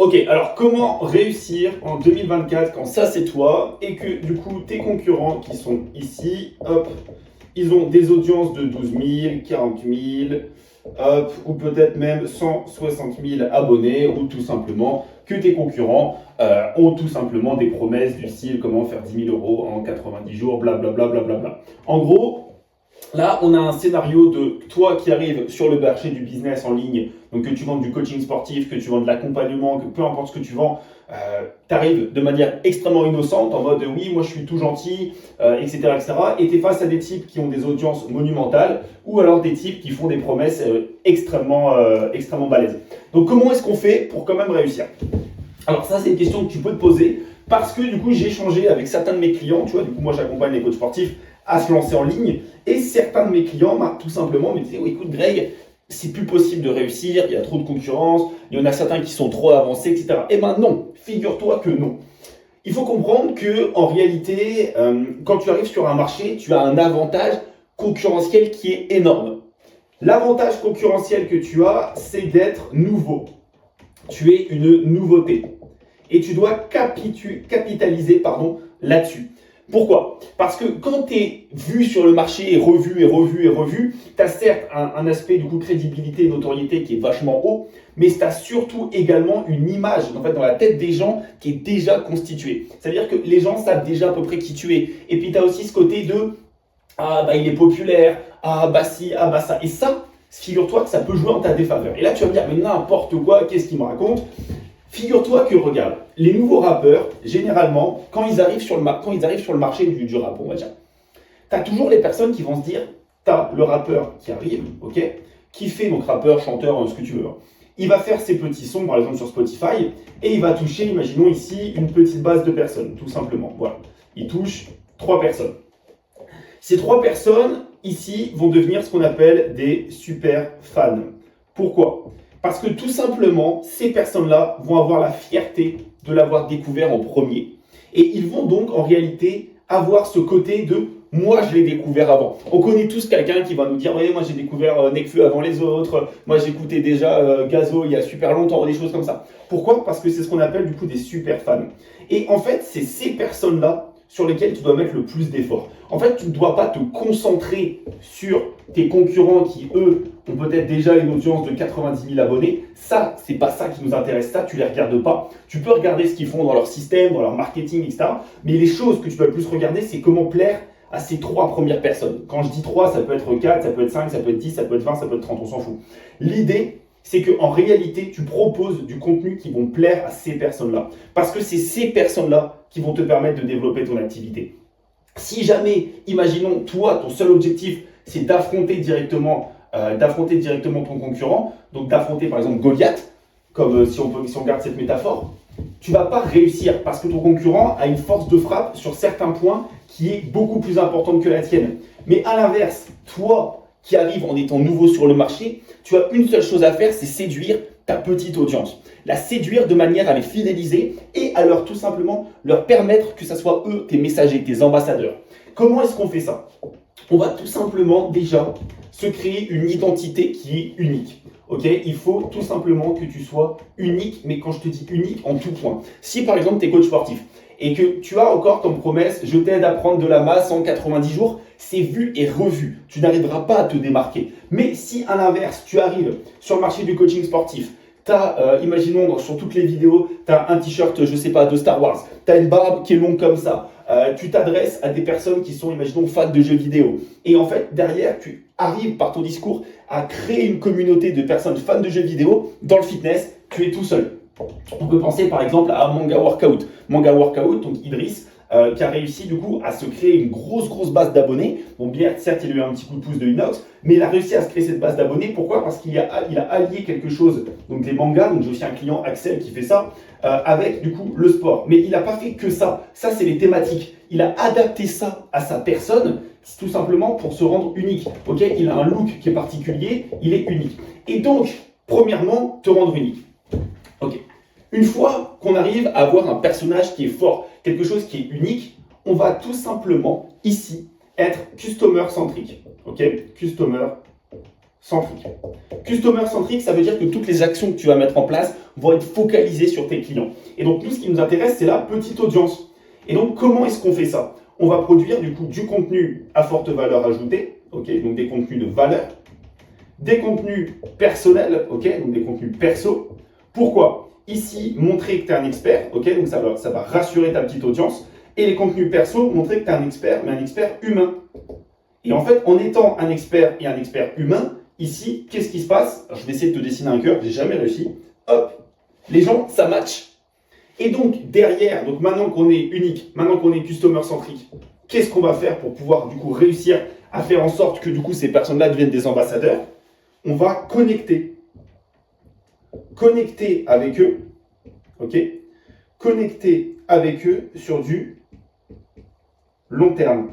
Ok, alors comment réussir en 2024 quand ça c'est toi et que du coup tes concurrents qui sont ici, hop, ils ont des audiences de 12 000, 40 000, hop, ou peut-être même 160 000 abonnés, ou tout simplement que tes concurrents ont tout simplement des promesses du style comment faire 10 000 euros en 90 jours, blablabla. Bla, bla, bla, bla. En gros, là, on a un scénario de toi qui arrives sur le marché du business en ligne, donc que tu vends du coaching sportif, que tu vends de l'accompagnement, que peu importe ce que tu vends, tu arrives de manière extrêmement innocente, en mode oui, moi je suis tout gentil, etc., etc. Et tu es face à des types qui ont des audiences monumentales, ou alors des types qui font des promesses extrêmement balèzes. Donc comment est-ce qu'on fait pour quand même réussir? Alors ça, c'est une question que tu peux te poser, parce que du coup, j'ai échangé avec certains de mes clients, tu vois, du coup, moi j'accompagne les coachs sportifs à se lancer en ligne, et certains de mes clients, tout simplement, me disaient, oh, écoute Greg, c'est plus possible de réussir, il y a trop de concurrence, il y en a certains qui sont trop avancés, etc. Eh ben non, figure-toi que non. Il faut comprendre que en réalité, quand tu arrives sur un marché, tu as un avantage concurrentiel qui est énorme. L'avantage concurrentiel que tu as, c'est d'être nouveau. Tu es une nouveauté. Et tu dois capitaliser là-dessus. Pourquoi? Parce que quand tu es vu sur le marché et revu, tu as certes un aspect du coup crédibilité et notoriété qui est vachement haut, mais tu as surtout également une image en fait, dans la tête des gens qui est déjà constituée. C'est-à-dire que les gens savent déjà à peu près qui tu es. Et puis tu as aussi ce côté de ah bah il est populaire, ah bah si, ah bah ça. Et ça, figure-toi que ça peut jouer en ta défaveur. Et là tu vas me dire mais n'importe quoi, qu'est-ce qu'il me raconte? Figure-toi que, regarde, les nouveaux rappeurs, généralement, quand ils arrivent sur le marché du rap, on va dire, tu as toujours les personnes qui vont se dire, tu as le rappeur qui arrive, ok, qui fait, donc rappeur, chanteur, ce que tu veux. Hein. Il va faire ses petits sons, par exemple, sur Spotify, et il va toucher, imaginons ici, une petite base de personnes, tout simplement. Voilà. Il touche 3 personnes. Ces 3 personnes, ici, vont devenir ce qu'on appelle des super fans. Pourquoi? Parce que tout simplement, ces personnes-là vont avoir la fierté de l'avoir découvert en premier. Et ils vont donc en réalité avoir ce côté de moi je l'ai découvert avant. On connaît tous quelqu'un qui va nous dire ouais, moi j'ai découvert Nekfeu avant les autres, moi j'écoutais déjà Gazo il y a super longtemps, des choses comme ça. Pourquoi? Parce que c'est ce qu'on appelle du coup des super fans. Et en fait, c'est ces personnes-là sur lesquelles tu dois mettre le plus d'efforts. En fait, tu ne dois pas te concentrer sur tes concurrents qui, eux, ont peut-être déjà une audience de 90 000 abonnés. Ça, c'est pas ça qui nous intéresse. Ça, tu les regardes pas. Tu peux regarder ce qu'ils font dans leur système, dans leur marketing, etc. Mais les choses que tu dois le plus regarder, c'est comment plaire à ces 3 premières personnes. Quand je dis 3, ça peut être 4, ça peut être 5, ça peut être 10, ça peut être 20, ça peut être 30, on s'en fout. L'idée, c'est qu'en réalité, tu proposes du contenu qui vont plaire à ces personnes-là. Parce que c'est ces personnes-là qui vont te permettre de développer ton activité. Si jamais, imaginons, toi, ton seul objectif, c'est d'affronter directement ton concurrent, donc d'affronter par exemple Goliath, comme si on garde cette métaphore, tu ne vas pas réussir parce que ton concurrent a une force de frappe sur certains points qui est beaucoup plus importante que la tienne. Mais à l'inverse, toi qui arrives en étant nouveau sur le marché, tu as une seule chose à faire, c'est séduire ta petite audience. La séduire de manière à les fidéliser et à leur tout simplement leur permettre que ce soit eux tes messagers, tes ambassadeurs. Comment est-ce qu'on fait ça? On va tout simplement déjà se créer une identité qui est unique. Ok, il faut tout simplement que tu sois unique, mais quand je te dis unique, en tout point. Si par exemple tu es coach sportif et que tu as encore ton promesse, je t'aide à prendre de la masse en 90 jours, c'est vu et revu. Tu n'arriveras pas à te démarquer. Mais si à l'inverse, tu arrives sur le marché du coaching sportif, tu as, imaginons sur toutes les vidéos, tu as un t-shirt, je sais pas, de Star Wars, tu as une barbe qui est longue comme ça, tu t'adresses à des personnes qui sont, imaginons, fans de jeux vidéo. Et en fait, derrière, tu arrives par ton discours à créer une communauté de personnes fans de jeux vidéo dans le fitness, tu es tout seul. On peut penser par exemple à Manga Workout. Manga Workout, donc Idriss, qui a réussi du coup à se créer une grosse base d'abonnés. Bon, bien, certes, il a eu un petit coup de pouce de Inox, mais il a réussi à se créer cette base d'abonnés. Pourquoi? Parce qu'il a allié quelque chose, donc des mangas, donc j'ai aussi un client, Axel, qui fait ça, avec du coup le sport. Mais il n'a pas fait que ça. Ça, c'est les thématiques. Il a adapté ça à sa personne, tout simplement pour se rendre unique. Ok, il a un look qui est particulier, il est unique. Et donc, premièrement, te rendre unique. Ok. Une fois qu'on arrive à avoir un personnage qui est fort, quelque chose qui est unique, on va tout simplement, ici, être customer centrique. Ok? Customer centrique. Customer centrique, ça veut dire que toutes les actions que tu vas mettre en place vont être focalisées sur tes clients. Et donc, nous, ce qui nous intéresse, c'est la petite audience. Et donc, comment est-ce qu'on fait ça? On va produire du coup du contenu à forte valeur ajoutée, ok, donc des contenus de valeur, des contenus personnels, ok, donc des contenus perso. Pourquoi? Ici, montrer que tu es un expert, ok, donc ça va rassurer ta petite audience. Et les contenus perso, montrer que tu es un expert, mais un expert humain. Et en fait, en étant un expert et un expert humain, ici, qu'est-ce qui se passe? Alors, je vais essayer de te dessiner un cœur, j'ai jamais réussi. Hop, les gens, ça match. Et donc, derrière, donc maintenant qu'on est unique, maintenant qu'on est customer centrique, qu'est-ce qu'on va faire pour pouvoir du coup réussir à faire en sorte que du coup ces personnes-là deviennent des ambassadeurs? On va connecter. Connecter avec eux, ok? Connecter avec eux sur du long terme.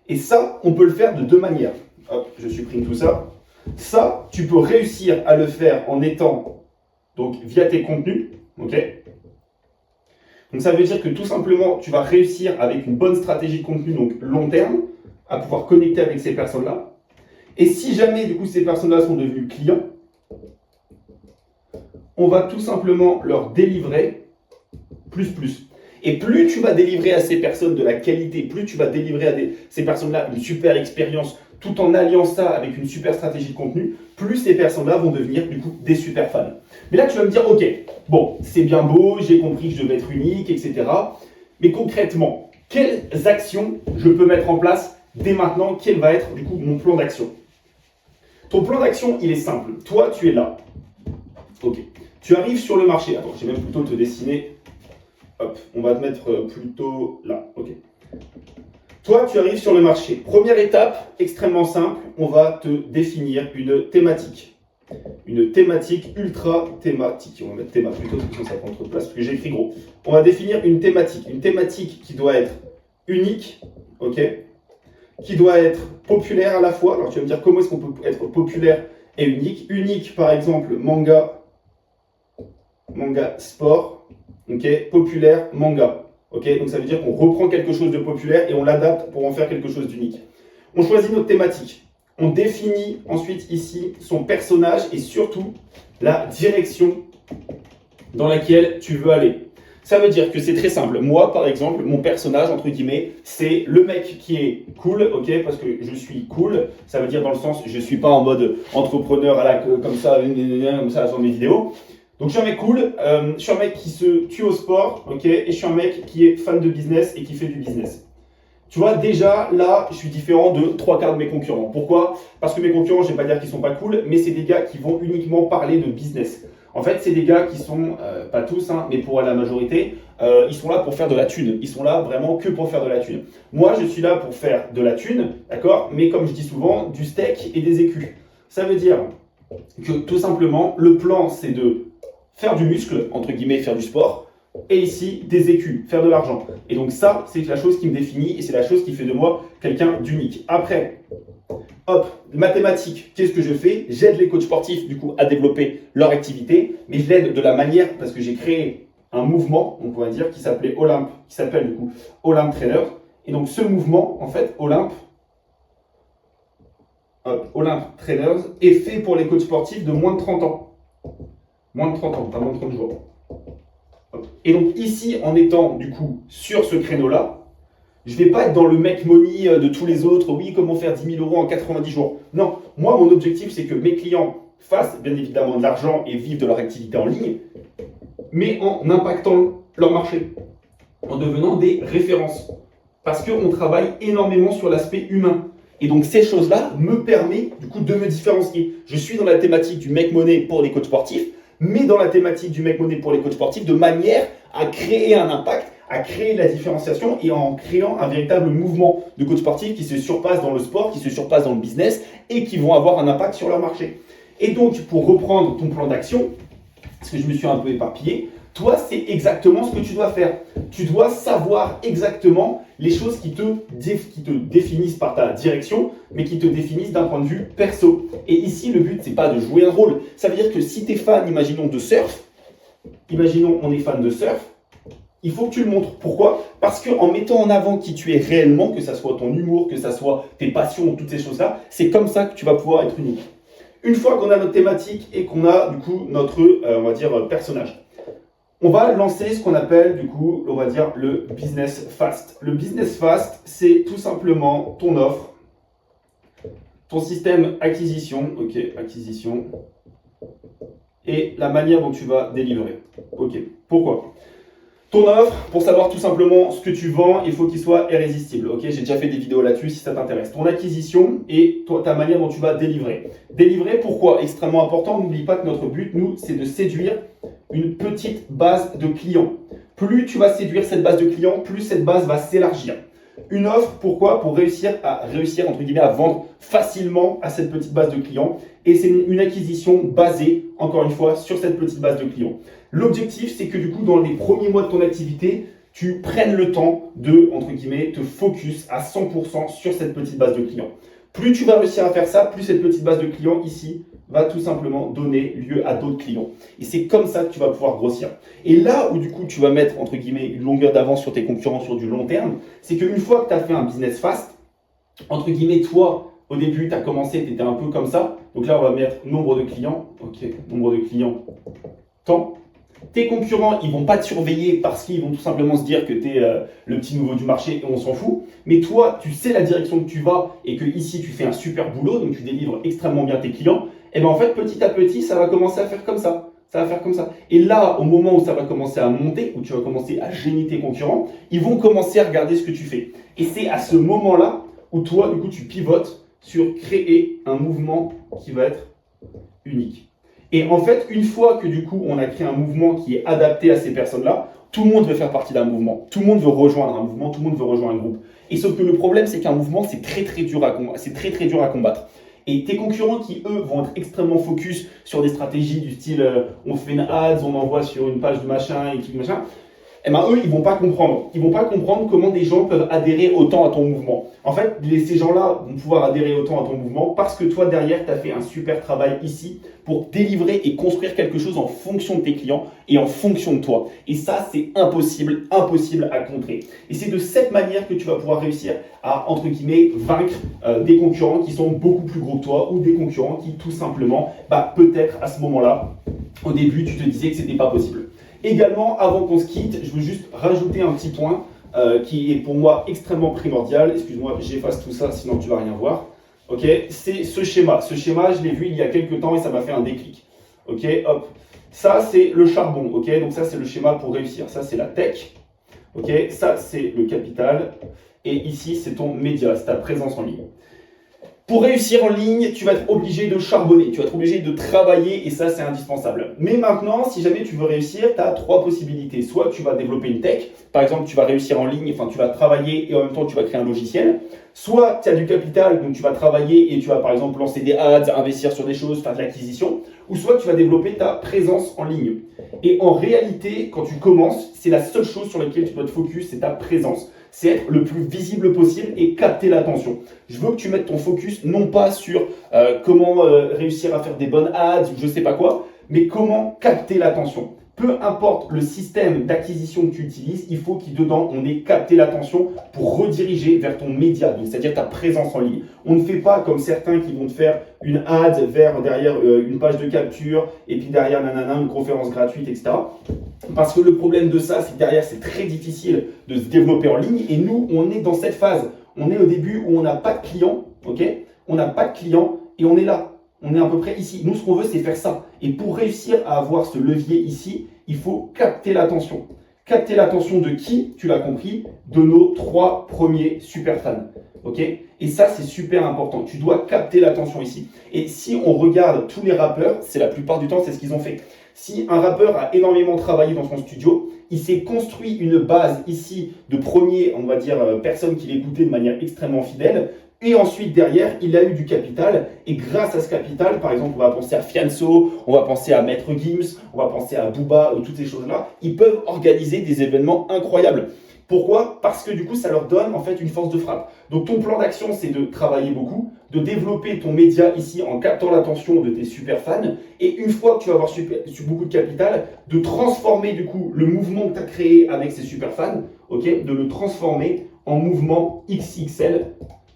Et ça, on peut le faire de deux manières. Hop, je supprime tout ça. Ça, tu peux réussir à le faire en étant, donc via tes contenus, ok? Donc ça veut dire que tout simplement, tu vas réussir avec une bonne stratégie de contenu, donc long terme, à pouvoir connecter avec ces personnes-là. Et si jamais, du coup, ces personnes-là sont devenues clients, on va tout simplement leur délivrer plus. Et plus tu vas délivrer à ces personnes de la qualité, plus tu vas délivrer à ces personnes-là une super expérience, tout en alliant ça avec une super stratégie de contenu, plus ces personnes-là vont devenir du coup des super fans. Mais là, tu vas me dire, ok, bon, c'est bien beau, j'ai compris que je devais être unique, etc. Mais concrètement, quelles actions je peux mettre en place dès maintenant? Quel va être du coup mon plan d'action? Ton plan d'action, il est simple. Toi, tu es là. Ok. Tu arrives sur le marché. Attends, je vais même plutôt te dessiner. Hop, on va te mettre plutôt là. Ok. Toi, tu arrives sur le marché. Première étape, extrêmement simple, on va te définir une thématique. Une thématique ultra thématique. On va mettre théma plutôt, sinon ça prend trop de place, parce que j'ai écrit gros. On va définir une thématique qui doit être unique, ok, qui doit être populaire à la fois. Alors tu vas me dire comment est-ce qu'on peut être populaire et unique. Unique, par exemple, manga sport, ok, populaire, manga. Ok, donc ça veut dire qu'on reprend quelque chose de populaire et on l'adapte pour en faire quelque chose d'unique. On choisit notre thématique. On définit ensuite ici son personnage et surtout la direction dans laquelle tu veux aller. Ça veut dire que c'est très simple. Moi, par exemple, mon personnage, entre guillemets, c'est le mec qui est cool, ok, parce que je suis cool. Ça veut dire dans le sens, je ne suis pas en mode entrepreneur à la comme ça sur mes vidéos. Donc je suis un mec cool, je suis un mec qui se tue au sport, ok, et je suis un mec qui est fan de business et qui fait du business. Tu vois, déjà, là, je suis différent de 3/4 de mes concurrents. Pourquoi? Parce que mes concurrents, je ne vais pas dire qu'ils sont pas cool, mais c'est des gars qui vont uniquement parler de business. En fait, c'est des gars qui sont, pas tous, hein, mais pour la majorité, ils sont là pour faire de la thune. Ils sont là vraiment que pour faire de la thune. Moi, je suis là pour faire de la thune, d'accord? Mais comme je dis souvent, du steak et des écus. Ça veut dire que tout simplement, le plan, c'est de faire du muscle, entre guillemets, faire du sport, et ici, des écus, faire de l'argent. Et donc ça, c'est la chose qui me définit et c'est la chose qui fait de moi quelqu'un d'unique. Après, hop, mathématiques, qu'est-ce que je fais? J'aide les coachs sportifs, du coup, à développer leur activité, mais je l'aide de la manière, parce que j'ai créé un mouvement, on pourrait dire, qui s'appelle Olympe, qui s'appelle du coup Olympe Trainer. Et donc ce mouvement, en fait, Olympe Trainers, est fait pour les coachs sportifs de moins de 30 ans. Moins de 30 ans, pas moins de 30 jours. Et donc ici, en étant du coup sur ce créneau-là, je ne vais pas être dans le make money de tous les autres, oui, comment faire 10 000 € en 90 jours. Non, moi, mon objectif, c'est que mes clients fassent bien évidemment de l'argent et vivent de leur activité en ligne, mais en impactant leur marché, en devenant des références. Parce qu'on travaille énormément sur l'aspect humain. Et donc ces choses-là me permettent du coup de me différencier. Je suis dans la thématique du make money pour les coachs sportifs, mais dans la thématique du make money pour les coachs sportifs, de manière à créer un impact, à créer de la différenciation et en créant un véritable mouvement de coachs sportifs qui se surpassent dans le sport, qui se surpassent dans le business et qui vont avoir un impact sur leur marché. Et donc, pour reprendre ton plan d'action, parce que je me suis un peu éparpillé, toi, c'est exactement ce que tu dois faire. Tu dois savoir exactement les choses qui te définissent par ta direction, mais qui te définissent d'un point de vue perso. Et ici, le but, c'est pas de jouer un rôle. Ça veut dire que si tu es fan, imaginons, de surf, imaginons, on est fan de surf, Il faut que tu le montres. Pourquoi? Parce qu'en mettant en avant qui tu es réellement, que ça soit ton humour, que ça soit tes passions, toutes ces choses-là, c'est comme ça que tu vas pouvoir être unique. Une fois qu'on a notre thématique et qu'on a du coup notre, on va dire, personnage, on va lancer ce qu'on appelle du coup, on va dire, le business fast. Le business fast, c'est tout simplement ton offre, ton système acquisition, ok, acquisition, et la manière dont tu vas délivrer. Ok, pourquoi? Ton offre, pour savoir tout simplement ce que tu vends, il faut qu'il soit irrésistible. Ok, j'ai déjà fait des vidéos là-dessus si ça t'intéresse. Ton acquisition et ta manière dont tu vas délivrer. Délivrer, pourquoi? Extrêmement important. N'oublie pas que notre but, nous, c'est de séduire une petite base de clients. Plus tu vas séduire cette base de clients, plus cette base va s'élargir. Une offre, pourquoi? Pour réussir entre guillemets, à vendre facilement à cette petite base de clients. Et c'est une acquisition basée, encore une fois, sur cette petite base de clients. L'objectif, c'est que du coup, dans les premiers mois de ton activité, tu prennes le temps de, entre guillemets, te focus à 100% sur cette petite base de clients. Plus tu vas réussir à faire ça, plus cette petite base de clients ici va tout simplement donner lieu à d'autres clients. Et c'est comme ça que tu vas pouvoir grossir. Et là où du coup tu vas mettre entre guillemets une longueur d'avance sur tes concurrents sur du long terme, c'est qu'une fois que tu as fait un business fast, entre guillemets, toi, au début, tu as commencé, tu étais un peu comme ça. Donc là, on va mettre nombre de clients. Ok, nombre de clients, temps. Tes concurrents, ils vont pas te surveiller parce qu'ils vont tout simplement se dire que tu es le petit nouveau du marché et on s'en fout. Mais toi, tu sais la direction que tu vas et que ici, tu fais un super boulot, donc tu délivres extrêmement bien tes clients. Et bien en fait, petit à petit, ça va commencer à faire comme ça. Ça va faire comme ça. Et là, au moment où ça va commencer à monter, où tu vas commencer à gêner tes concurrents, ils vont commencer à regarder ce que tu fais. Et c'est à ce moment-là où toi, du coup, tu pivotes sur créer un mouvement qui va être unique. Et en fait, une fois que du coup, on a créé un mouvement qui est adapté à ces personnes-là, tout le monde veut faire partie d'un mouvement. Tout le monde veut rejoindre un mouvement, tout le monde veut rejoindre un groupe. Et sauf que le problème, c'est qu'un mouvement, c'est très dur à combattre. Et tes concurrents qui, eux, vont être extrêmement focus sur des stratégies du style on fait une ads, on envoie sur une page de machin et tout machin, eh ben, eux, ils vont pas comprendre. Ils vont pas comprendre comment des gens peuvent adhérer autant à ton mouvement. En fait, ces gens-là vont pouvoir adhérer autant à ton mouvement parce que toi, derrière, tu as fait un super travail ici pour délivrer et construire quelque chose en fonction de tes clients et en fonction de toi. Et ça, c'est impossible à contrer. Et c'est de cette manière que tu vas pouvoir réussir à, entre guillemets, vaincre des concurrents qui sont beaucoup plus gros que toi ou des concurrents qui, tout simplement, peut-être à ce moment-là, au début, tu te disais que c'était pas possible. Également, avant qu'on se quitte, je veux juste rajouter un petit point qui est pour moi extrêmement primordial. Excuse-moi, j'efface tout ça, sinon tu vas rien voir. Ok, c'est ce schéma. Ce schéma, je l'ai vu il y a quelques temps et ça m'a fait un déclic. Ok, hop. Ça, c'est le charbon. Ok, donc ça, c'est le schéma pour réussir. Ça, c'est la tech. Ok, ça, c'est le capital. Et ici, c'est ton média, c'est ta présence en ligne. Pour réussir en ligne, tu vas être obligé de charbonner, tu vas être obligé de travailler et ça, c'est indispensable. Mais maintenant, si jamais tu veux réussir, tu as trois possibilités. Soit tu vas développer une tech, par exemple, tu vas réussir en ligne, enfin, tu vas travailler et en même temps, tu vas créer un logiciel. Soit tu as du capital, donc tu vas travailler et tu vas, par exemple, lancer des ads, investir sur des choses, faire de l'acquisition. Ou soit tu vas développer ta présence en ligne. Et en réalité, quand tu commences, c'est la seule chose sur laquelle tu dois te focus, c'est ta présence. C'est être le plus visible possible et capter l'attention. Je veux que tu mettes ton focus non pas sur comment réussir à faire des bonnes ads ou je sais pas quoi, mais comment capter l'attention. Peu importe le système d'acquisition que tu utilises, il faut qu'il dedans on ait capté l'attention pour rediriger vers ton média, c'est-à-dire ta présence en ligne. On ne fait pas comme certains qui vont te faire une ad vers derrière une page de capture et puis derrière nanana, une conférence gratuite, etc. Parce que le problème de ça, c'est que derrière, c'est très difficile de se développer en ligne. Et nous, on est dans cette phase. On est au début où on n'a pas de clients, ok? On n'a pas de clients et on est là. On est à peu près ici. Nous, ce qu'on veut, c'est faire ça. Et pour réussir à avoir ce levier ici, il faut capter l'attention. Capter l'attention de qui? Tu l'as compris, de nos 3 premiers super fans. Ok? Et ça, c'est super important. Tu dois capter l'attention ici. Et si on regarde tous les rappeurs, c'est la plupart du temps, c'est ce qu'ils ont fait. Si un rappeur a énormément travaillé dans son studio, il s'est construit une base ici de premiers, on va dire, personnes qui l'écoutaient de manière extrêmement fidèle. Et ensuite, derrière, il a eu du capital. Et grâce à ce capital, par exemple, on va penser à Fianso, on va penser à Maître Gims, on va penser à Booba, toutes ces choses-là, ils peuvent organiser des événements incroyables. Pourquoi? Parce que du coup, ça leur donne en fait une force de frappe. Donc ton plan d'action, c'est de travailler beaucoup, de développer ton média ici en captant l'attention de tes super fans, et une fois que tu vas avoir beaucoup de capital, de transformer du coup le mouvement que tu as créé avec ces super fans, ok, de le transformer en mouvement XXL,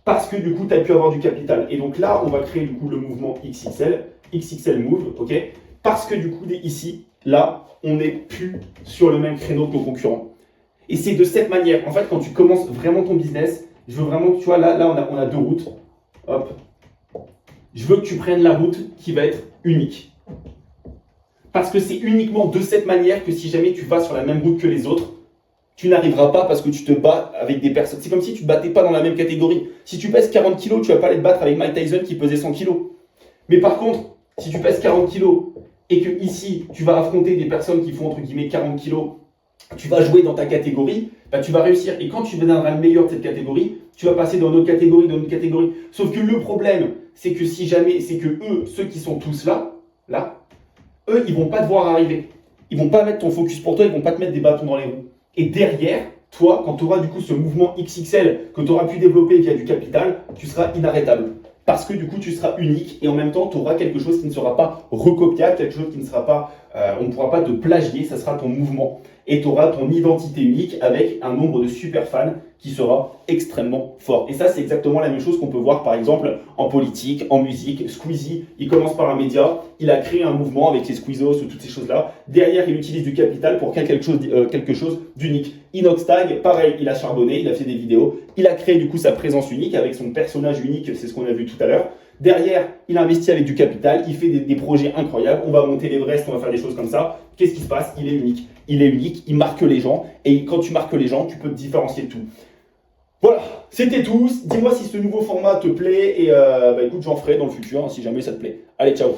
parce que du coup, tu as pu avoir du capital. Et donc là, on va créer du coup le mouvement XXL, XXL Move, ok, parce que du coup, ici, là, on n'est plus sur le même créneau que nos concurrents. Et c'est de cette manière, en fait, quand tu commences vraiment ton business, je veux vraiment que tu vois, là on a deux routes. Hop. Je veux que tu prennes la route qui va être unique. Parce que c'est uniquement de cette manière que si jamais tu vas sur la même route que les autres, tu n'arriveras pas parce que tu te bats avec des personnes. C'est comme si tu ne te battais pas dans la même catégorie. Si tu pèses 40 kilos, tu ne vas pas aller te battre avec Mike Tyson qui pesait 100 kilos. Mais par contre, si tu pèses 40 kilos et que ici, tu vas affronter des personnes qui font entre guillemets 40 kilos, tu vas jouer dans ta catégorie, bah, tu vas réussir. Et quand tu deviendras le meilleur de cette catégorie, tu vas passer dans une autre catégorie, dans une autre catégorie. Sauf que le problème, c'est que si jamais, c'est que eux, ceux qui sont tous là, eux, ils vont pas te voir arriver. Ils vont pas mettre ton focus pour toi, ils vont pas te mettre des bâtons dans les roues. Et derrière, toi, quand tu auras du coup ce mouvement XXL que tu auras pu développer via du capital, tu seras inarrêtable. Parce que du coup, tu seras unique et en même temps, tu auras quelque chose qui ne sera pas recopiable, quelque chose qui ne sera pas, on ne pourra pas te plagier, ça sera ton mouvement. Et tu auras ton identité unique avec un nombre de super fans qui sera extrêmement fort. Et ça, c'est exactement la même chose qu'on peut voir par exemple en politique, en musique. Squeezie, il commence par un média, il a créé un mouvement avec les Squeezos ou toutes ces choses-là. Derrière, il utilise du capital pour créer quelque chose d'unique. Inoxtag, pareil, il a charbonné, il a fait des vidéos, il a créé du coup sa présence unique avec son personnage unique, c'est ce qu'on a vu tout à l'heure. Derrière, il investit avec du capital, il fait des projets incroyables, on va monter l'Everest, on va faire des choses comme ça. Qu'est-ce qui se passe? Il est unique. Il est unique, il marque les gens, et quand tu marques les gens, tu peux te différencier de tout. Voilà, c'était tout. Dis-moi si ce nouveau format te plaît, et écoute, j'en ferai dans le futur, hein, si jamais ça te plaît. Allez, ciao!